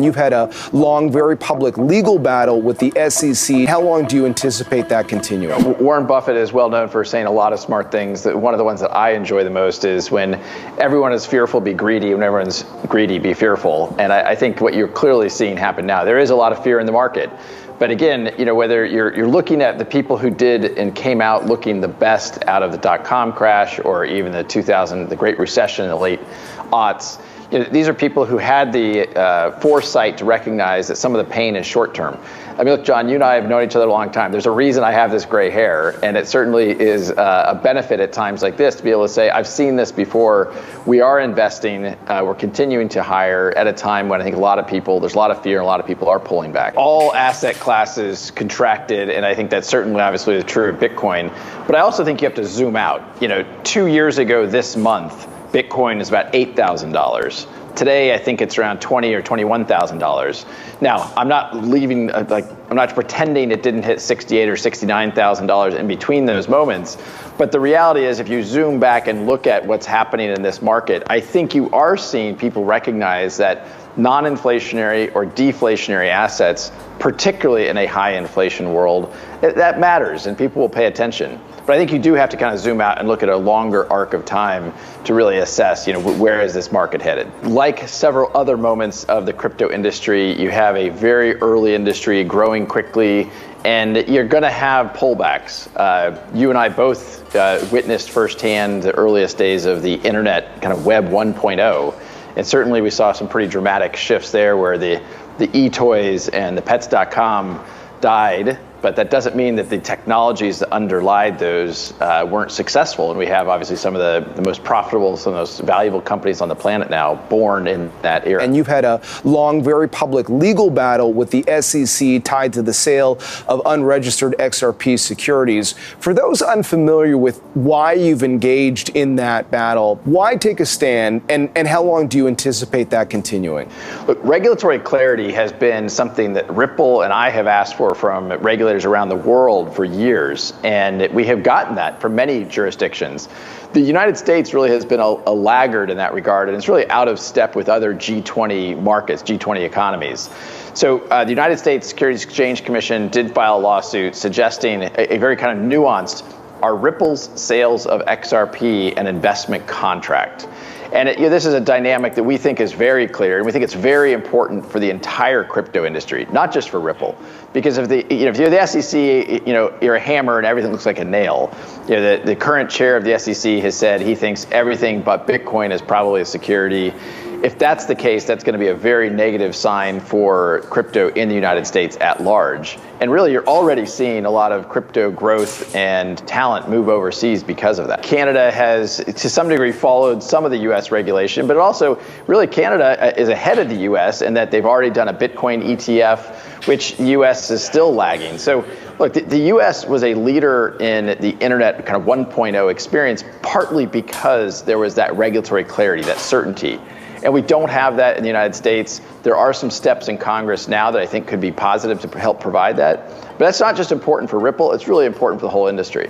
You've had a long, very public legal battle with the SEC. How long do you anticipate that continuing? Warren Buffett is well known for saying a lot of smart things. One of the ones that I enjoy the most is when everyone is fearful, be greedy. When everyone's greedy, be fearful. And I think what you're clearly seeing happen now, there is a lot of fear in the market. But again, whether you're looking at the people who did and came out looking the best out of the dot-com crash or even the Great Recession in the late aughts, these are people who had the foresight to recognize that some of the pain is short term. I mean, look, John, you and I have known each other a long time. There's a reason I have this gray hair, and it certainly is a benefit at times like this to be able to say, I've seen this before. We are investing. We're continuing to hire at a time when I think there's a lot of fear, and a lot of people are pulling back. All asset classes contracted, and I think that's certainly obviously the true of Bitcoin. But I also think you have to zoom out. 2 years ago this month, Bitcoin is about $8,000. Today, I think it's around $20,000 or $21,000. Now, I'm not I'm not pretending it didn't hit $68,000 or $69,000 in between those moments. But the reality is, if you zoom back and look at what's happening in this market, I think you are seeing people recognize that non-inflationary or deflationary assets, particularly in a high inflation world, that matters and people will pay attention. But I think you do have to kind of zoom out and look at a longer arc of time to really assess, where is this market headed? Like several other moments of the crypto industry, you have a very early industry growing quickly, and you're going to have pullbacks. You and I both witnessed firsthand the earliest days of the internet, kind of Web 1.0. And certainly we saw some pretty dramatic shifts there where the e-toys and the pets.com died. But that doesn't mean that the technologies that underlie those weren't successful. And we have obviously some of the most profitable, some of the most valuable companies on the planet now born in that era. And you've had a long, very public legal battle with the SEC tied to the sale of unregistered Xrp securities. For those unfamiliar with why you've engaged in that battle, why take a stand, and how long do you anticipate that continuing? Look, regulatory clarity has been something that Ripple and I have asked for from regulators around the world for years, and we have gotten that from many jurisdictions. The United States really has been a laggard in that regard, and it's really out of step with other G20 markets, G20 economies. So the United States Securities Exchange Commission did file a lawsuit suggesting a very kind of nuanced, are Ripple's sales of XRP an investment contract? And this is a dynamic that we think is very clear, and we think it's very important for the entire crypto industry, not just for Ripple. Because if you're the SEC, you're a hammer and everything looks like a nail. The current chair of the SEC has said he thinks everything but Bitcoin is probably a security. If that's the case, that's going to be a very negative sign for crypto in the United States at large. And really, you're already seeing a lot of crypto growth and talent move overseas because of that. Canada has, to some degree, followed some of the U.S. regulation, but also, really, Canada is ahead of the U.S. in that they've already done a Bitcoin ETF, which the U.S. is still lagging. So, look, the U.S. was a leader in the internet kind of 1.0 experience, partly because there was that regulatory clarity, that certainty. And we don't have that in the United States. There are some steps in Congress now that I think could be positive to help provide that. But that's not just important for Ripple, it's really important for the whole industry.